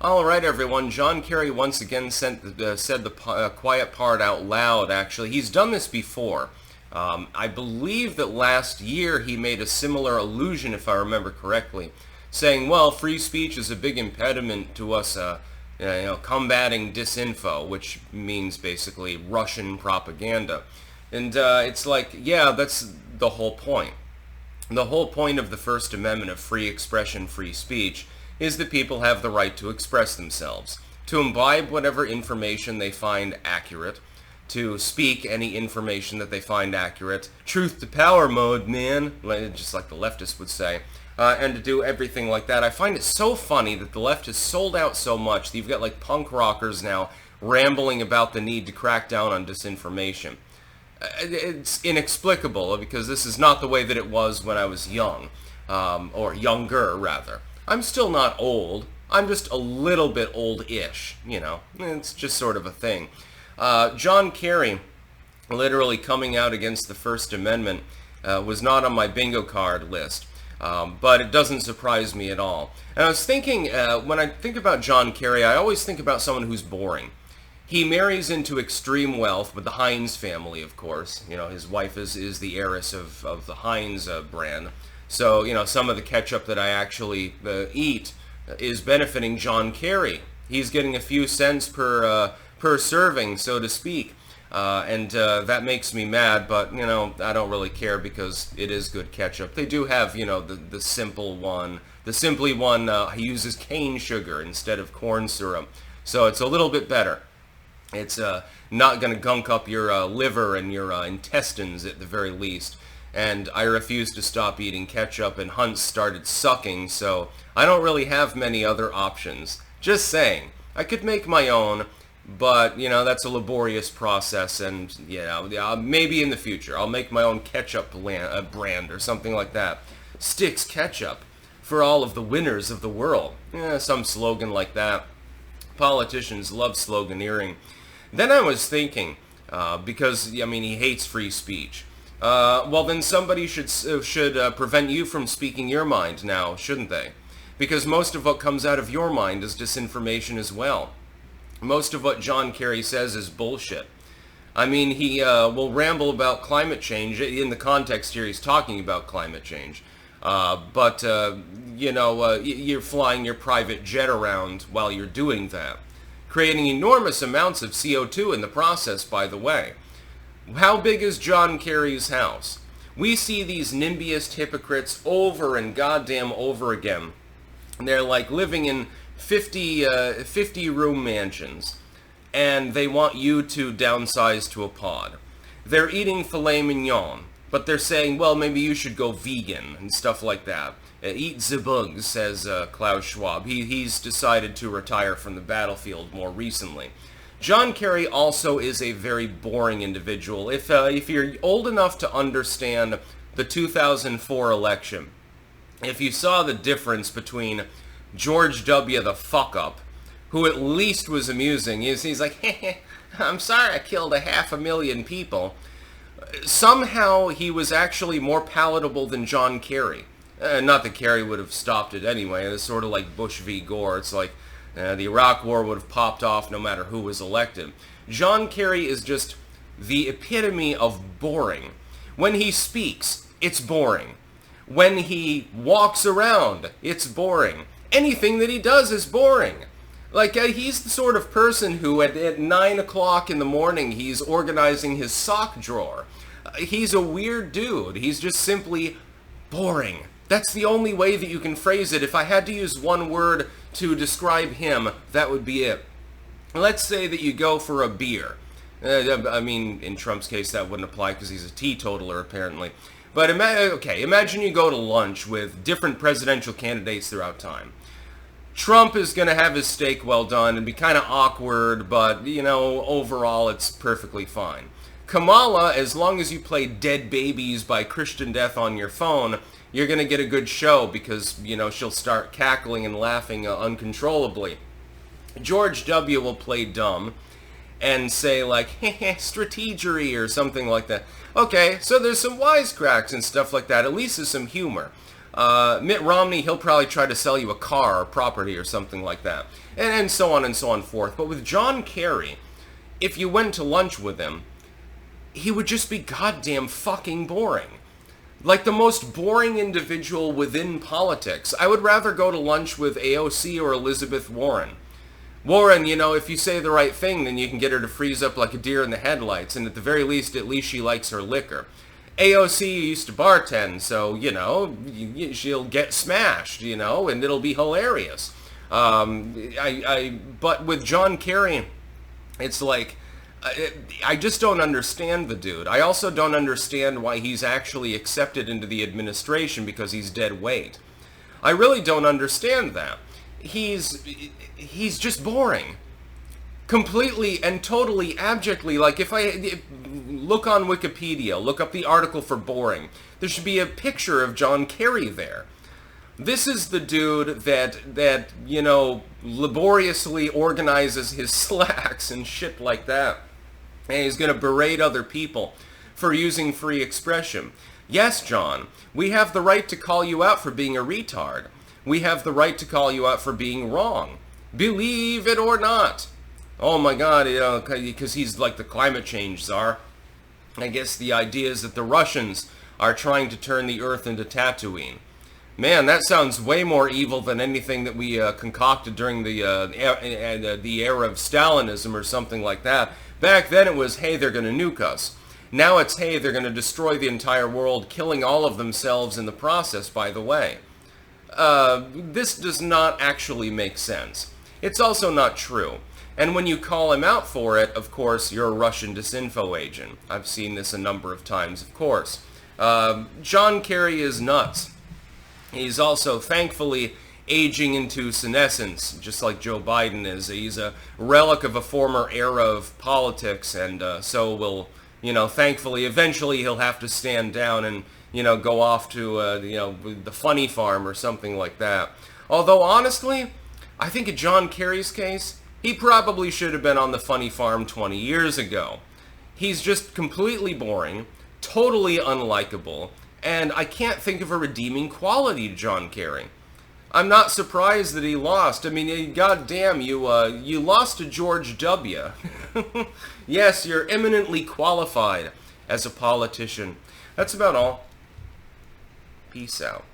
All right, everyone. John Kerry once again said the quiet part out loud, actually. He's done this before. I believe that last year he made a similar allusion, if I remember correctly, saying, well, free speech is a big impediment to us combating disinfo, which means basically Russian propaganda. And it's like, yeah, that's the whole point. The whole point of the First Amendment of free expression, free speech, is that people have the right to express themselves, to imbibe whatever information they find accurate, to speak any information that they find accurate, truth to power mode, man, just like the leftists would say, and to do everything like that. I find it so funny that the left has sold out so much that you've got like punk rockers now rambling about the need to crack down on disinformation. It's inexplicable because this is not the way that it was when I was young, or younger rather. I'm still not old. I'm just a little bit old-ish, you know. It's just sort of a thing. John Kerry literally coming out against the First Amendment was not on my bingo card list, but it doesn't surprise me at all. And I was thinking, when I think about John Kerry, I always think about someone who's boring. He marries into extreme wealth with the Heinz family, of course. You know, his wife is the heiress of the Heinz brand. So, you know, some of the ketchup that I actually eat is benefiting John Kerry. He's getting a few cents per serving, so to speak. And that makes me mad, but, you know, I don't really care because it is good ketchup. They do have, you know, the simple one. The Simply one uses cane sugar instead of corn syrup. So it's a little bit better. It's not going to gunk up your liver and your intestines at the very least. And I refused to stop eating ketchup, and Hunt started sucking, so I don't really have many other options. Just saying. I could make my own, but, you know, that's a laborious process, and, you know, maybe in the future I'll make my own ketchup brand or something like that. Sticks ketchup for all of the winners of the world. Some slogan like that. Politicians love sloganeering. Then I was thinking, because, I mean, he hates free speech. Well, then somebody should prevent you from speaking your mind now, shouldn't they? Because most of what comes out of your mind is disinformation as well. Most of what John Kerry says is bullshit. I mean, he will ramble about climate change. In the context here, he's talking about climate change. But you know, you're flying your private jet around while you're doing that. Creating enormous amounts of CO2 in the process, by the way. How big is John Kerry's house? We see these NIMBYist hypocrites over and goddamn over again. They're like living in 50-room mansions, and they want you to downsize to a pod. They're eating filet mignon, but they're saying, well, maybe you should go vegan and stuff like that. Eat the bugs, says Klaus Schwab. He's decided to retire from the battlefield more recently. John Kerry also is a very boring individual. If you're old enough to understand the 2004 election, if you saw the difference between George W. the fuck-up, who at least was amusing, he's like, I'm sorry I killed 500,000 people. Somehow he was actually more palatable than John Kerry. Not that Kerry would have stopped it anyway. It's sort of like Bush v. Gore. It's like, the Iraq War would have popped off no matter who was elected. John Kerry is just the epitome of boring. When he speaks, it's boring. When he walks around, it's boring. Anything that he does is boring. Like, he's the sort of person who at 9 o'clock in the morning, he's organizing his sock drawer. He's a weird dude. He's just simply boring. That's the only way that you can phrase it. If I had to use one word to describe him, that would be it. Let's say that you go for a beer. I mean, in Trump's case, that wouldn't apply because he's a teetotaler, apparently. But imagine you go to lunch with different presidential candidates throughout time. Trump is going to have his steak well done and be kind of awkward, but, you know, overall it's perfectly fine. Kamala, as long as you play Dead Babies by Christian Death on your phone, you're going to get a good show because, you know, she'll start cackling and laughing uncontrollably. George W. will play dumb and say, like, strategery or something like that. Okay, so there's some wisecracks and stuff like that. At least there's some humor. Mitt Romney, he'll probably try to sell you a car or property or something like that. And so on and so on forth. But with John Kerry, if you went to lunch with him, he would just be goddamn fucking boring. Like the most boring individual within politics. I would rather go to lunch with AOC or Elizabeth Warren. Warren, you know, if you say the right thing, then you can get her to freeze up like a deer in the headlights, and at least she likes her liquor. AOC used to bartend, so, you know, she'll get smashed, you know, and it'll be hilarious. But with John Kerry, it's like, I just don't understand the dude. I also don't understand why he's actually accepted into the administration because he's dead weight. I really don't understand that. He's just boring. Completely and totally abjectly. Like if look on Wikipedia, look up the article for boring, there should be a picture of John Kerry there. This is the dude that you know, laboriously organizes his slacks and shit like that. And he's going to berate other people for using free expression. Yes, John, we have the right to call you out for being a retard. We have the right to call you out for being wrong. Believe it or not. Oh my God, you know, because he's like the climate change czar. I guess the idea is that the Russians are trying to turn the Earth into Tatooine. Man, that sounds way more evil than anything that we concocted during the era of Stalinism or something like that. Back then it was, hey, they're going to nuke us. Now it's, hey, they're going to destroy the entire world, killing all of themselves in the process, by the way. This does not actually make sense. It's also not true. And when you call him out for it, of course, you're a Russian disinfo agent. I've seen this a number of times, of course. John Kerry is nuts. He's also, thankfully, aging into senescence, just like Joe Biden is. He's a relic of a former era of politics, and so will, you know, thankfully, eventually he'll have to stand down and, you know, go off to, you know, the funny farm or something like that. Although, honestly, I think in John Kerry's case, he probably should have been on the funny farm 20 years ago. He's just completely boring, totally unlikable, and I can't think of a redeeming quality to John Kerry. I'm not surprised that he lost. I mean, goddamn, you lost to George W. Yes, you're eminently qualified as a politician. That's about all. Peace out.